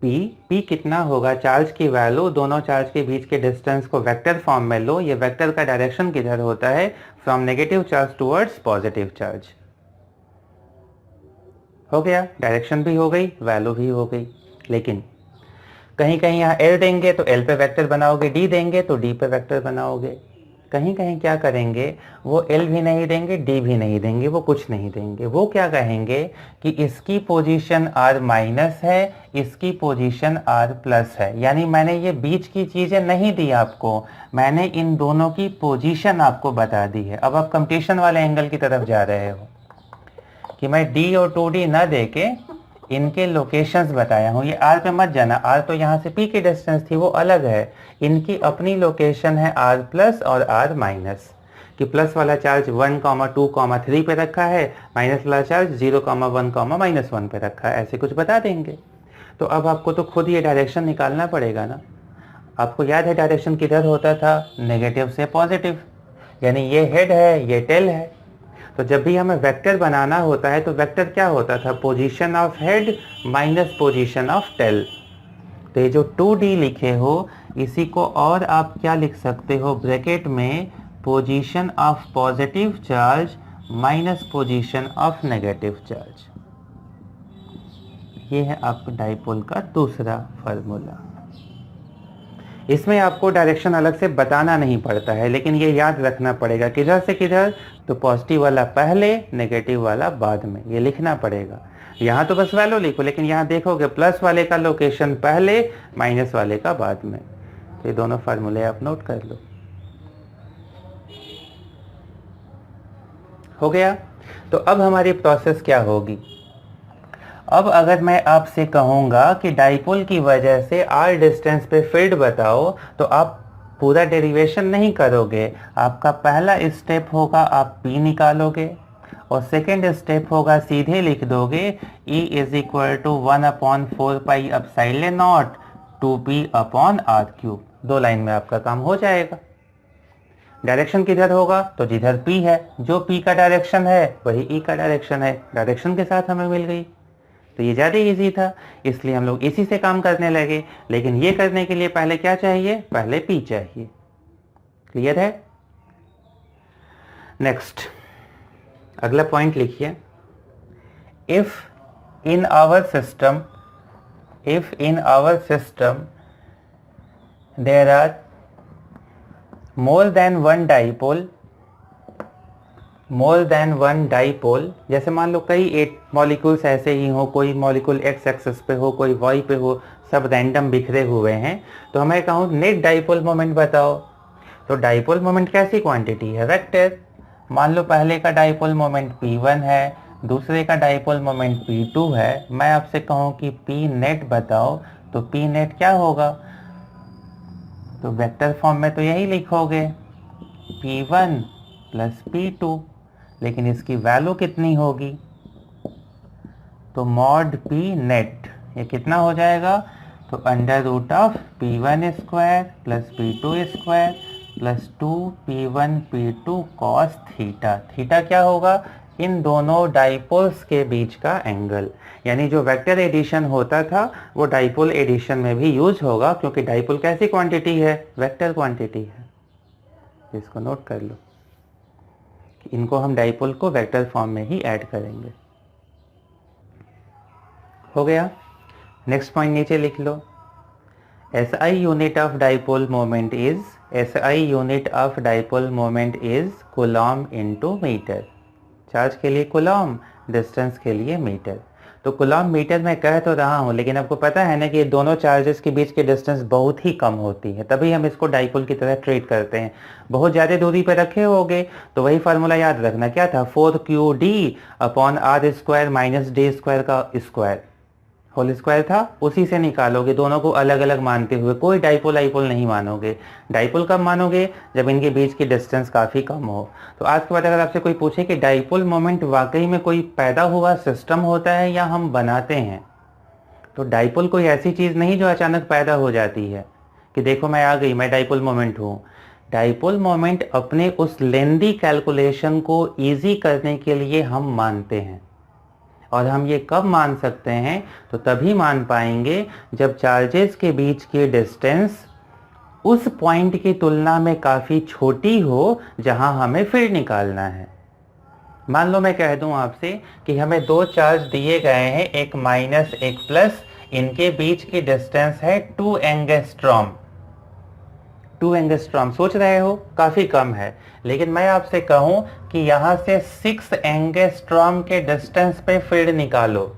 P कितना होगा, चार्ज की वैल्यू, दोनों चार्ज के बीच के डिस्टेंस को वेक्टर फॉर्म में लो, ये वेक्टर का डायरेक्शन किधर होता है, from negative charge towards positive charge. हो गया, डायरेक्शन भी हो गई, वैल्यू भी हो गई। लेकिन कहीं कहीं यहाँ L देंगे तो L पे वेक्टर बनाओगे, D देंगे तो D पे वेक्टर बनाओगे। कहीं कहीं क्या करेंगे, वो L भी नहीं देंगे, D भी नहीं देंगे, वो कुछ नहीं देंगे। वो क्या कहेंगे कि इसकी पोजीशन R माइनस है, इसकी पोजीशन R प्लस है। यानी मैंने ये बीच की चीज़ें नहीं दी आपको, मैंने इन दोनों की पोजीशन आपको बता दी है। अब आप कंप्लीशन वाले एंगल की तरफ जा रहे हो, कि मैं D और 2D ना दे के इनके लोकेशंस बताया हूँ। ये R पे मत जाना, R तो यहाँ से P की डिस्टेंस थी, वो अलग है। इनकी अपनी लोकेशन है R प्लस और R माइनस, कि प्लस वाला चार्ज 1, 2, 3 पे रखा है, माइनस वाला चार्ज 0, 1, -1 पे रखा है, ऐसे कुछ बता देंगे। तो अब आपको तो खुद ये डायरेक्शन निकालना पड़ेगा ना। आपको याद है डायरेक्शन किधर होता था, नेगेटिव से पॉजिटिव, यानी ये हेड है, ये टेल है। तो जब भी हमें वेक्टर बनाना होता है तो वेक्टर क्या होता था, position of head minus position of tail. तो ये जो 2D लिखे हो, इसी को और आप क्या लिख सकते हो ब्रैकेट में, position of positive charge minus position of negative charge. ये है आपका डाइपोल का दूसरा फार्मूला। इसमें आपको डायरेक्शन अलग से बताना नहीं पड़ता है, लेकिन ये याद रखना पड़ेगा किधर से किधर, तो पॉजिटिव वाला पहले, नेगेटिव वाला बाद में, ये लिखना पड़ेगा। यहाँ तो बस वैल्यू लिखो, लेकिन यहाँ देखोगे प्लस वाले का लोकेशन पहले, माइनस वाले का बाद में। तो ये दोनों फार्मूले आप नोट कर लो। हो गया। तो अब हमारी प्रोसेस क्या होगी, अब अगर मैं आपसे कहूँगा कि डाइपोल की वजह से r डिस्टेंस पे फील्ड बताओ, तो आप पूरा डेरिवेशन नहीं करोगे। आपका पहला स्टेप होगा आप P निकालोगे, और सेकेंड स्टेप होगा सीधे लिख दोगे E = 1/4πε0 2p/r³। 2 लाइन में आपका काम हो जाएगा। डायरेक्शन किधर होगा, तो जिधर P है, जो P का डायरेक्शन है वही E का डायरेक्शन है, डायरेक्शन के साथ हमें मिल गई। तो ये ज़्यादा इजी था, इसलिए हम लोग इसी से काम करने लगे। लेकिन ये करने के लिए पहले क्या चाहिए, पहले P चाहिए। क्लियर है। नेक्स्ट अगला पॉइंट लिखिए, if in our system there are more than one dipole, जैसे मान लो कई 8 मॉलिक्यूल्स ऐसे ही हो, कोई मॉलिक्यूल एक्स एक्सिस पे हो, कोई वाई पे हो, सब रैंडम बिखरे हुए हैं, तो हमें कहूँ नेट डाइपोल मोमेंट बताओ। तो डाइपोल मोमेंट कैसी क्वांटिटी है, वेक्टर। मान लो पहले का डाइपोल मोमेंट P1 है, दूसरे का डाइपोल मोमेंट P2 है। मैं आपसे कहूँ कि P नेट बताओ, तो P नेट क्या होगा, तो वेक्टर फॉर्म में तो यही लिखोगे P1 + P2, लेकिन इसकी वैल्यू कितनी होगी, तो मॉड P नेट, ये कितना हो जाएगा, तो √P1² + P2² + 2P1 P2 cos theta. Theta क्या होगा, इन दोनों डाइपोल्स के बीच का एंगल। यानी जो वेक्टर एडिशन होता था वो डाइपोल एडिशन में भी यूज होगा, क्योंकि डाइपोल कैसी क्वांटिटी है, वेक्टर क्वांटिटी है। इसको नोट कर लो, इनको हम डाइपोल को वेक्टर फॉर्म में ही ऐड करेंगे। हो गया। नेक्स्ट पॉइंट नीचे लिख लो, SI unit of dipole moment is SI unit of dipole moment is coulomb into metre. Charge के लिए कूलॉम, डिस्टेंस के लिए मीटर। तो कूलॉम मीटर में कह तो रहा हूँ, लेकिन आपको पता है ना कि दोनों चार्जेस के बीच की डिस्टेंस बहुत ही कम होती है, तभी हम इसको डाइपोल की तरह ट्रीट करते हैं। बहुत ज़्यादा दूरी पर रखे होगे तो वही फार्मूला याद रखना, क्या था, 4QD upon R square minus D square का स्क्वायर होल स्क्वायर था, उसी से निकालोगे, दोनों को अलग अलग मानते हुए। कोई डाइपोल आइपोल नहीं मानोगे। डाइपोल कब मानोगे, जब इनके बीच की डिस्टेंस काफ़ी कम हो। तो आज के बाद अगर आपसे कोई पूछे कि डाइपोल मोमेंट वाकई में कोई पैदा हुआ सिस्टम होता है या हम बनाते हैं, तो डाइपोल कोई ऐसी चीज़ नहीं जो अचानक पैदा हो जाती है कि देखो मैं आ गई, मैं डाइपोल मोमेंट हूँ। डाइपोल मोमेंट अपने उस लेंदी कैलकुलेशन को ईजी करने के लिए हम मानते हैं। और हम ये कब मान सकते हैं, तो तभी मान पाएंगे जब चार्जेस के बीच की डिस्टेंस उस पॉइंट की तुलना में काफ़ी छोटी हो जहां हमें फील्ड निकालना है। मान लो मैं कह दूं आपसे कि हमें दो चार्ज दिए गए हैं, एक माइनस एक प्लस, इनके बीच की डिस्टेंस है 2 एंगस्ट्रॉम। 2 एंगस्ट्रॉम सोच रहे हो काफ़ी कम है, लेकिन मैं आपसे कहूं कि यहाँ से 6 एंगस्ट्रॉम के डिस्टेंस पे फील्ड निकालो।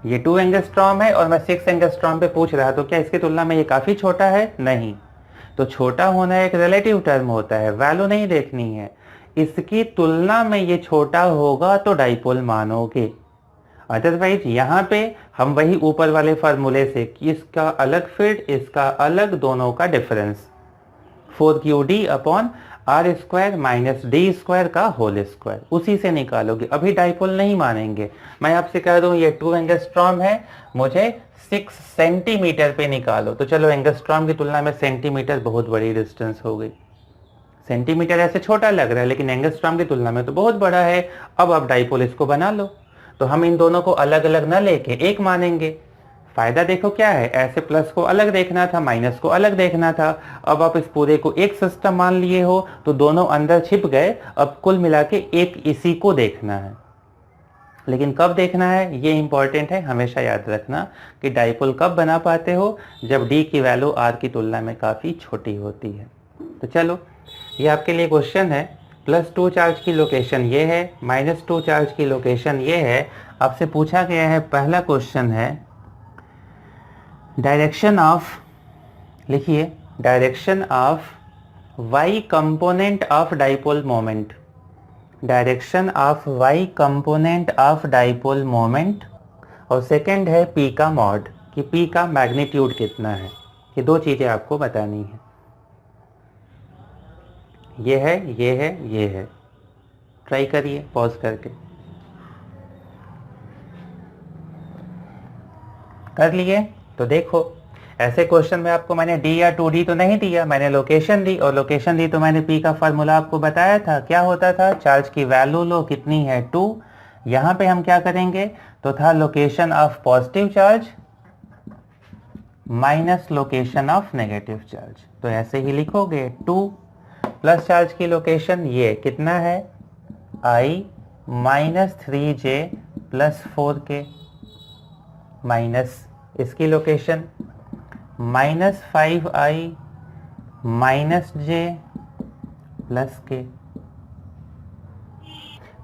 ये 2 एंगस्ट्रॉम है और मैं 6 एंगस्ट्रॉम पे पूछ रहा, तो क्या इसकी तुलना में ये काफ़ी छोटा है? नहीं। तो छोटा होना एक रिलेटिव टर्म होता है, वैल्यू नहीं देखनी है। इसकी तुलना में ये छोटा होगा तो डाइपोल मानोगे, अदरवाइज यहाँ पे हम वही ऊपर वाले फार्मूले से कि इसका अलग फील्ड इसका अलग, दोनों का difference 4QD upon R square minus D square का होल स्क्वायर, उसी से निकालोगे। अभी डाइपोल नहीं मानेंगे। मैं आपसे कह दूं ये 2 एंगस्ट्रॉम है, मुझे 6 सेंटीमीटर पे निकालो, तो चलो एंगस्ट्रॉम की तुलना में सेंटीमीटर बहुत बड़ी डिस्टेंस हो गई। सेंटीमीटर ऐसे छोटा लग रहा है, लेकिन एंगस्ट्रॉम की तुलना में तो बहुत बड़ा है। अब आप डाइपोल इसको बना लो। तो हम इन दोनों को अलग अलग न लेके एक मानेंगे। फायदा देखो क्या है, ऐसे प्लस को अलग देखना था, माइनस को अलग देखना था। अब आप इस पूरे को एक सिस्टम मान लिए हो तो दोनों अंदर छिप गए। अब कुल मिला के एक इसी को देखना है, लेकिन कब देखना है ये इंपॉर्टेंट है। हमेशा याद रखना कि डाइपोल कब बना पाते हो, जब D की वैल्यू R की तुलना में काफ़ी छोटी होती है। तो चलो ये आपके लिए क्वेश्चन है। +2 चार्ज की लोकेशन ये है, -2 चार्ज की लोकेशन ये है। आपसे पूछा गया है, पहला क्वेश्चन है डायरेक्शन ऑफ, लिखिए direction of y component of dipole moment, direction of y component of dipole moment. और सेकंड है p का मॉड, कि p का मैग्नीट्यूड कितना है। ये दो चीज़ें आपको बतानी है। ये है, ये है, ये है। ट्राई करिए पॉज करके। कर लिए? तो देखो ऐसे क्वेश्चन में आपको मैंने D या 2D तो नहीं दिया, मैंने लोकेशन दी, और लोकेशन दी तो मैंने P का फार्मूला आपको बताया था। क्या होता था, चार्ज की वैल्यू लो कितनी है 2। यहाँ पे हम क्या करेंगे, तो था location of positive charge minus location of negative charge. तो ऐसे ही लिखोगे 2 प्लस चार्ज की लोकेशन ये कितना है, I minus 3J plus 4K, minus इसकी location -5I minus J plus K,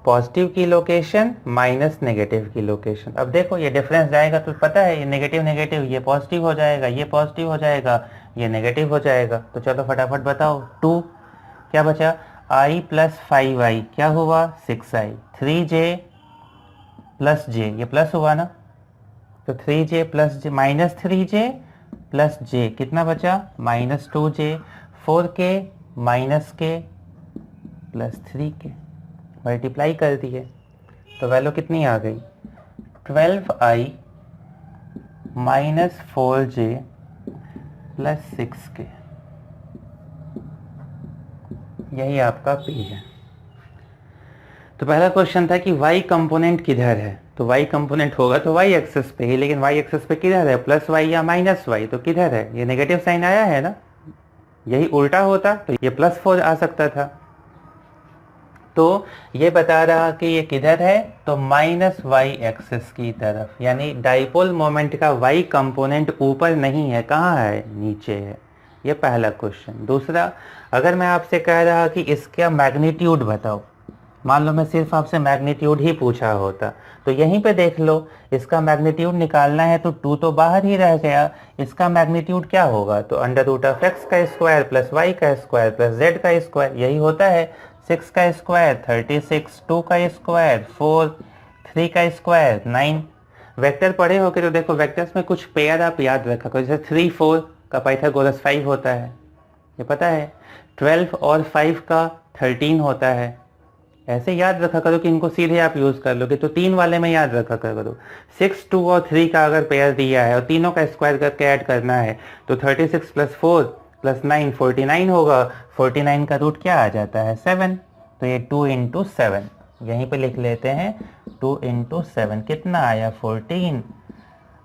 positive की लोकेशन माइनस नेगेटिव की लोकेशन। अब देखो ये डिफरेंस जाएगा तो पता है, ये नेगेटिव नेगेटिव, ये पॉजिटिव हो जाएगा, ये पॉजिटिव हो जाएगा, ये नेगेटिव हो जाएगा। तो चलो फटाफट बताओ, 2 क्या बचा, I प्लस 5I क्या हुआ 6I, 3J प्लस J, ये प्लस हुआ ना, तो 3J plus J minus 3J plus J कितना बचा, -2J, 4K minus K plus 3K, multiply कर दिए तो वैल्यू कितनी आ गई, 12I minus 4J plus 6K। यही आपका P है। तो पहला क्वेश्चन था कि y कंपोनेंट किधर है, तो y कंपोनेंट होगा तो y एक्सिस पे ही, लेकिन y एक्सिस पे किधर है, +y या -y, तो किधर है, ये नेगेटिव साइन आया है ना। यही उल्टा होता तो ये +4 आ सकता था। तो ये बता रहा कि ये किधर है, तो माइनस वाई एक्सिस की तरफ, यानी डाइपोल मोमेंट का वाई कंपोनेंट ऊपर नहीं है, कहाँ है, नीचे है। ये पहला क्वेश्चन। दूसरा, अगर मैं आपसे कह रहा कि इसका मैग्नीट्यूड बताओ, मान लो मैं सिर्फ आपसे मैग्नीट्यूड ही पूछा होता, तो यहीं पे देख लो, इसका मैग्नीट्यूड निकालना है तो 2 तो बाहर ही रह गया, इसका मैग्नीट्यूड क्या होगा, तो अंडर रूट ऑफ एक्स का स्क्वायर प्लस वाई का स्क्वायर प्लस जेड का स्क्वायर, यही होता है। 6 का स्क्वायर 36, 2 का स्क्वायर 4, 3 का स्क्वायर 9। वेक्टर पढ़े हो के तो देखो, वेक्टर्स में कुछ पेयर आप याद रखा करो, जैसे 3 4 का पाइथागोरस 5 होता है, ये पता है। 12 और 5 का 13 होता है, ऐसे याद रखा करो कि इनको सीधे आप यूज कर लोगे, तो 3 वाले में याद रखा करो। 6 2 और 3 का अगर पेयर दिया है और तीनों का स्क्वायर करके ऐड करना है, तो 36 प्लस 4 प्लस 9 49 होगा। 49 का रूट क्या आ जाता है, 7, तो ये 2 इंटू 7, यहीं पे लिख लेते हैं 2 इंटू 7 कितना आया, 14।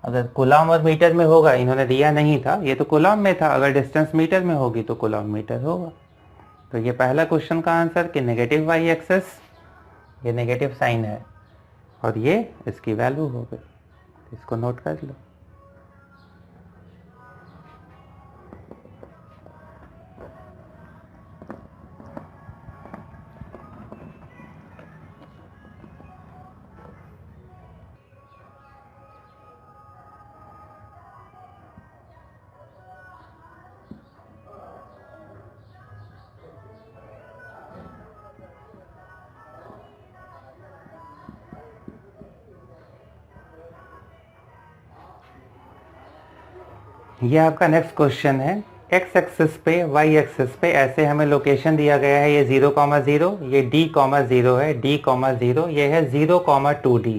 अगर कूलम और मीटर में होगा, इन्होंने दिया नहीं था, ये तो कूलम में था, अगर डिस्टेंस मीटर में होगी तो कूलम मीटर होगा। तो ये पहला क्वेश्चन का आंसर कि नेगेटिव वाई एक्सेस, ये नेगेटिव साइन है और ये इसकी वैल्यू हो गई, इसको नोट कर लो। ये आपका नेक्स्ट क्वेश्चन है। एक्स एक्सिस पे, वाई एक्सिस पे ऐसे हमें लोकेशन दिया गया है, ये 0,0, ये D,0 है, D,0, ये है 0,2D।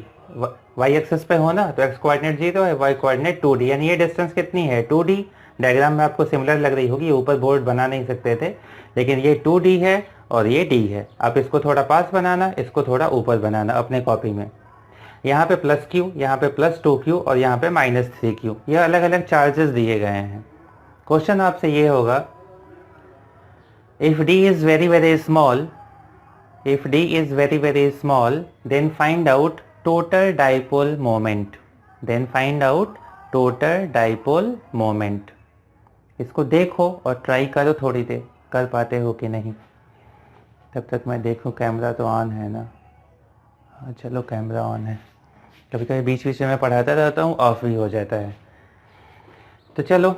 वाई एक्सिस पे हो ना, तो एक्स कोऑर्डिनेट 0 है, वाई कोऑर्डिनेट 2D, यानी ये डिस्टेंस कितनी है, 2D। डायग्राम में आपको सिमिलर लग रही होगी, ऊपर बोर्ड बना नहीं सकते थे, लेकिन ये 2D है और ये D है। आप इसको थोड़ा पास बनाना, इसको थोड़ा ऊपर बनाना अपने कॉपी में। यहाँ पे प्लस क्यू, यहाँ पे प्लस 2Q और यहाँ पे माइनस 3Q, ये अलग अलग चार्जेस दिए गए हैं। क्वेश्चन आपसे ये होगा, if D is very very small, if D is very very small, then find out total dipole moment, then find out total dipole moment. इसको देखो और ट्राई करो थोड़ी देर, कर पाते हो कि नहीं। तब तक मैं देखूं, कैमरा तो ऑन है ना, हाँ चलो कैमरा ऑन है, कभी कभी बीच बीच में मैं पढ़ाता रहता हूँ, ऑफ भी हो जाता है। तो चलो,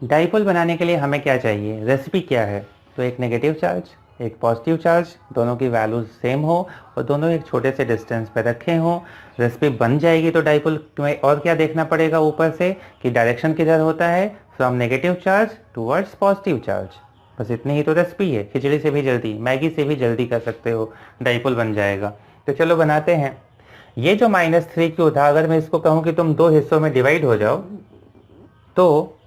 डाइपोल बनाने के लिए हमें क्या चाहिए, रेसिपी क्या है, तो एक नेगेटिव चार्ज, एक पॉजिटिव चार्ज, दोनों की वैल्यूज सेम हो और दोनों एक छोटे से डिस्टेंस पे रखे हों, रेसिपी बन जाएगी। तो डाइपोल तुम्हें और क्या देखना पड़ेगा ऊपर से, कि डायरेक्शन किधर होता है, from negative charge towards positive charge, बस इतनी ही तो रेसिपी है। खिचड़ी से भी जल्दी, मैगी से भी जल्दी कर सकते हो, डाइपोल बन जाएगा। तो चलो बनाते हैं। ये जो -3Q था, अगर मैं इसको कहूँ कि तुम 2 हिस्सों में डिवाइड हो जाओ, तो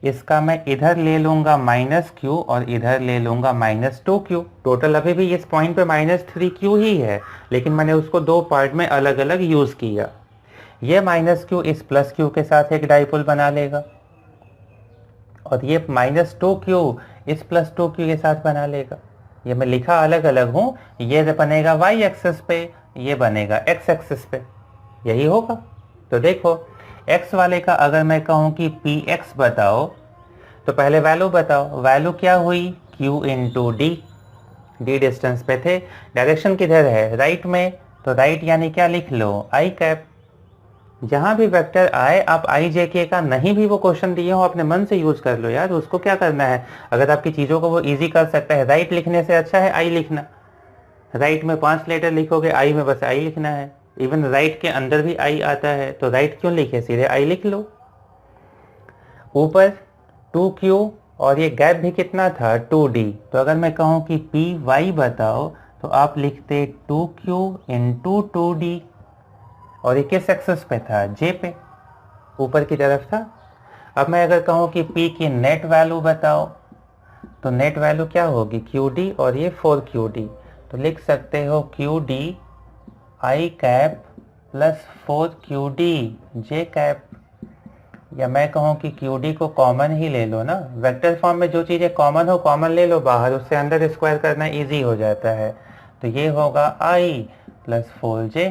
इसका मैं इधर ले लूँगा -Q और इधर ले लूँगा -2Q। टोटल अभी भी इस पॉइंट पे -3Q ही है, लेकिन मैंने उसको 2 पार्ट में अलग अलग यूज़ किया। ये -Q इस +Q के साथ एक डाइपोल बना लेगा और ये -2Q इस +2Q के साथ बना लेगा। ये मैं लिखा अलग अलग हूँ, ये बनेगा y एक्सिस पे, ये बनेगा x एक्सिस पे, यही होगा। तो देखो, x वाले का अगर मैं कहूँ कि px बताओ, तो पहले वैल्यू बताओ, वैल्यू क्या हुई, q into D, D distance पे थे, डायरेक्शन किधर है, राइट में, तो राइट यानी क्या लिख लो, i कैप। जहां भी वेक्टर आए, आप आई जे के का नहीं भी वो क्वेश्चन दिए हो, अपने मन से यूज कर लो यार, उसको क्या करना है। अगर आपकी चीजों को वो इजी कर सकता है, राइट लिखने से अच्छा है आई लिखना। राइट में 5 लेटर लिखोगे, आई में बस आई लिखना है। इवन राइट के अंदर भी आई आता है, तो राइट क्यों लिखे, सीधे आई लिख लो। ऊपर 2Q और ये गैप भी कितना था, 2D। तो अगर मैं कहूँ कि PY बताओ, तो आप लिखते 2Q इंटू 2D, और ये किस एक्सिस पे था, J पे, ऊपर की तरफ था। अब मैं अगर कहूँ कि P की नेट वैल्यू बताओ, तो नेट वैल्यू क्या होगी, QD और ये 4QD। तो लिख सकते हो QD I cap plus 4QD J cap. या मैं कहूँ कि QD को कॉमन ही ले लो ना, वेक्टर फॉर्म में जो चीज़ें कॉमन हो कॉमन ले लो बाहर, उससे अंदर स्क्वायर करना इजी हो जाता है। तो ये होगा I प्लस 4J।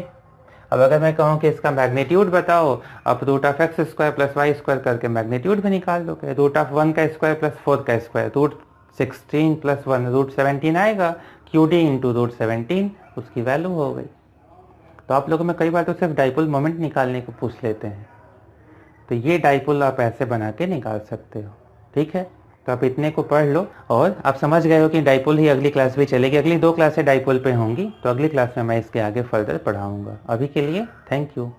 अब अगर मैं कहूँ कि इसका मैग्नीट्यूड बताओ, अब root of x square plus y square करके मैग्नीट्यूड भी निकाल लोगे। रूट ऑफ 1 का स्क्वायर प्लस 4 का स्क्वायर, रूट 16 प्लस 1 रूट 17 आएगा, क्यू डी इंटू रूट 17 उसकी वैल्यू हो गई। तो आप लोगों में कई बार तो सिर्फ डाइपोल मोमेंट निकालने को पूछ लेते हैं, तो ये डाइपोल आप ऐसे बना के निकाल सकते हो। ठीक है, तो आप इतने को पढ़ लो और आप समझ गए हो कि डाइपोल ही अगली क्लास भी चलेगी। अगली 2 क्लासें डाइपोल पे होंगी, तो अगली क्लास में मैं इसके आगे फर्दर पढ़ाऊंगा। अभी के लिए थैंक यू।